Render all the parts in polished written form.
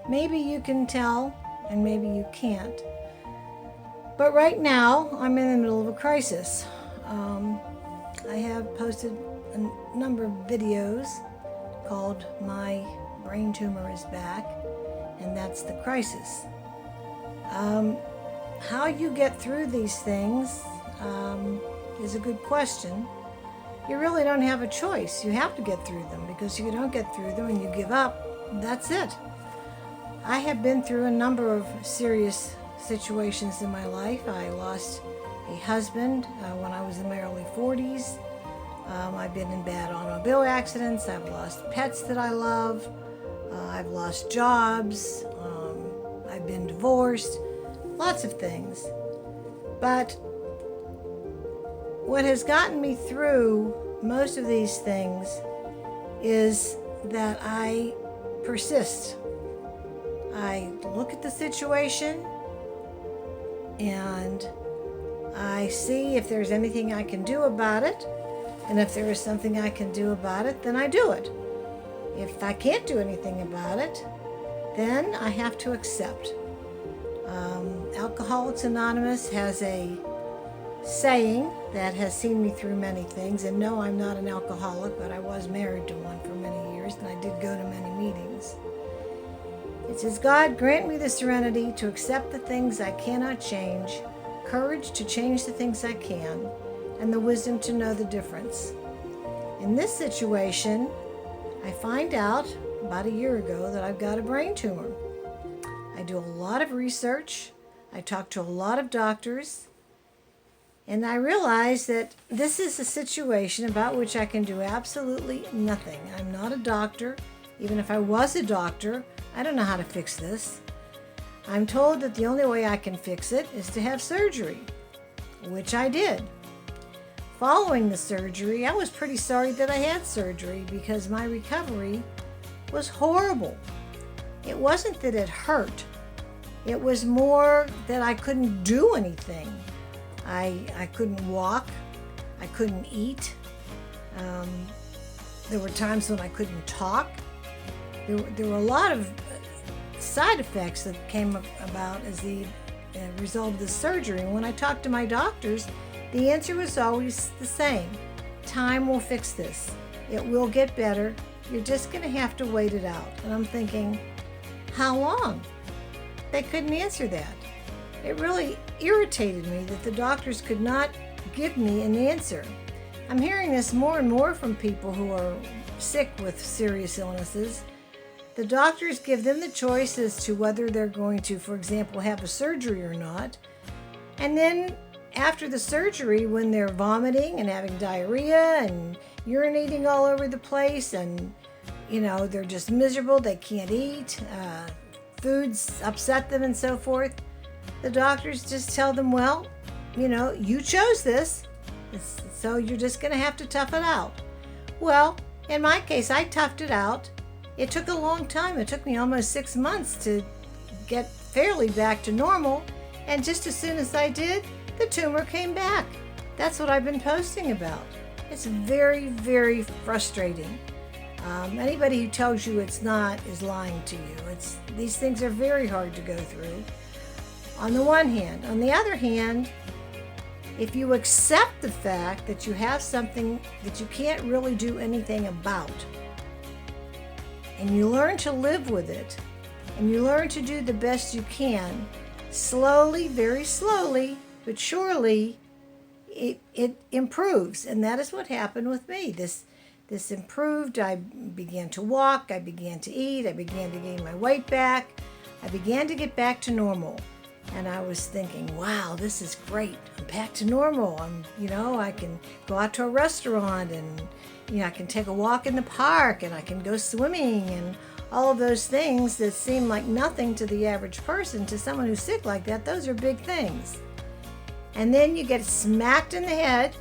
maybe you can tell and maybe you can't. But right now, I'm in the middle of a crisis. I have posted a number of videos called My Brain Tumor is Back, and that's the crisis. How you get through these things is a good question. You really don't have a choice. You have to get through them, because if you don't get through them and you give up, that's it. I have been through a number of serious situations in my life. I lost a husband when I was in my early 40s. I've been in bad automobile accidents. I've lost pets that I love. I've lost jobs. I've been divorced. Lots of things. But what has gotten me through most of these things is that I persist. I look at the situation and I see if there's anything I can do about it. And if there is something I can do about it, then I do it. If I can't do anything about it, then I have to accept. Alcoholics Anonymous has a saying that has seen me through many things. And no, I'm not an alcoholic, but I was married to one for many years, and I did go to many meetings. It says, God, grant me the serenity to accept the things I cannot change, courage to change the things I can, and the wisdom to know the difference. In this situation, I find out about a year ago that I've got a brain tumor. I do a lot of research. I talk to a lot of doctors. And I realize that this is a situation about which I can do absolutely nothing. I'm not a doctor. Even if I was a doctor, I don't know how to fix this. I'm told that the only way I can fix it is to have surgery, which I did. Following the surgery, I was pretty sorry that I had surgery because my recovery was horrible. It wasn't that it hurt. It was more that I couldn't do anything. I couldn't walk. I couldn't eat. There were times when I couldn't talk. There were a lot of side effects that came about as the result of the surgery. And when I talked to my doctors, the answer was always the same. Time will fix this. It will get better. You're just going to have to wait it out. And I'm thinking, how long? They couldn't answer that. It really irritated me that the doctors could not give me an answer. I'm hearing this more and more from people who are sick with serious illnesses. The doctors give them the choice as to whether they're going to, for example, have a surgery or not. And then after the surgery, when they're vomiting and having diarrhea and urinating all over the place and, they're just miserable, they can't eat, foods upset them and so forth, the doctors just tell them, well, you chose this, so you're just going to have to tough it out. Well, in my case, I toughed it out. It took a long time. It took me almost 6 months to get fairly back to normal. And just as soon as I did, the tumor came back. That's what I've been posting about. It's very, very frustrating. Anybody who tells you it's not is lying to you. These things are very hard to go through, on the one hand. On the other hand, if you accept the fact that you have something that you can't really do anything about, and you learn to live with it, and you learn to do the best you can, slowly, very slowly, but surely, it improves. And that is what happened with me. This improved. I began to walk. I began to eat. I began to gain my weight back. I began to get back to normal. And I was thinking, wow, this is great. I'm back to normal. I can go out to a restaurant and, I can take a walk in the park and I can go swimming and all of those things that seem like nothing to the average person. To someone who's sick like that, those are big things. And then you get smacked in the head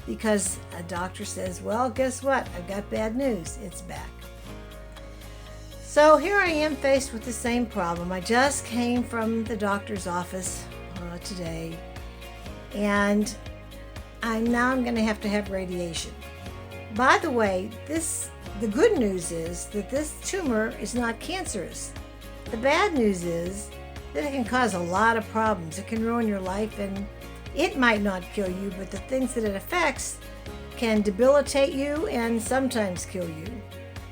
because a doctor says, well, guess what? I've got bad news. It's back. So here I am faced with the same problem. I just came from the doctor's office today, and I'm going to have radiation. By the way, this the good news is that this tumor is not cancerous. The bad news is that it can cause a lot of problems. It can ruin your life, and it might not kill you, but the things that it affects can debilitate you and sometimes kill you.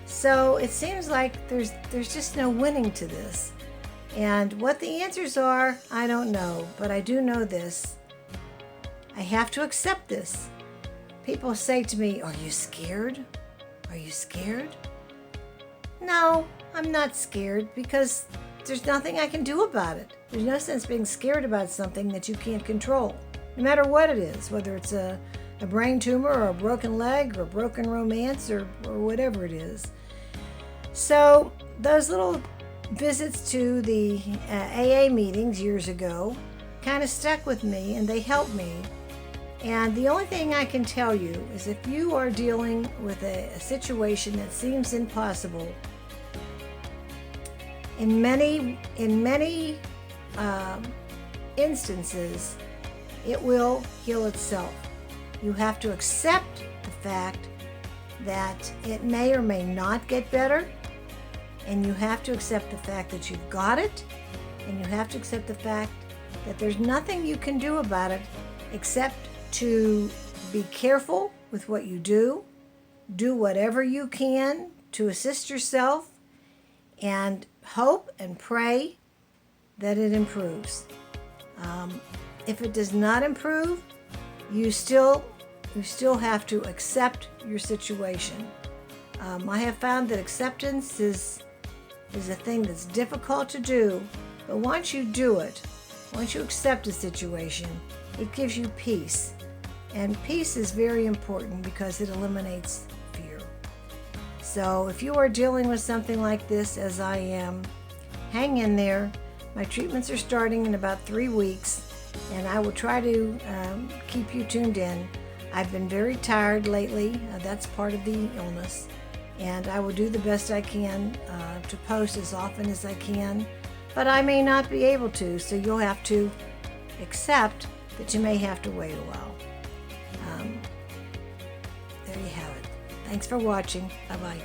So it seems like there's just no winning to this. And what the answers are, I don't know, but I do know this. I have to accept this. People say to me, "Are you scared? Are you scared?" No, I'm not scared because there's nothing I can do about it. There's no sense being scared about something that you can't control, no matter what it is, whether it's a brain tumor or a broken leg or a broken romance or whatever it is. So those little visits to the AA meetings years ago kind of stuck with me, and they helped me. And the only thing I can tell you is if you are dealing with a situation that seems impossible, in many instances, it will heal itself. You have to accept the fact that it may or may not get better, and you have to accept the fact that you've got it, and you have to accept the fact that there's nothing you can do about it except to be careful with what you do whatever you can to assist yourself, and hope and pray that it improves. If it does not improve, you still have to accept your situation. I have found that acceptance is a thing that's difficult to do, but once you do it, once you accept a situation, it gives you peace. And peace is very important because it eliminates fear. So if you are dealing with something like this, as I am, hang in there. My treatments are starting in about 3 weeks, and I will try to keep you tuned in. I've been very tired lately. That's part of the illness. And I will do the best I can to post as often as I can. But I may not be able to, so you'll have to accept that you may have to wait a while. There you have it. Thanks for watching. Bye-bye.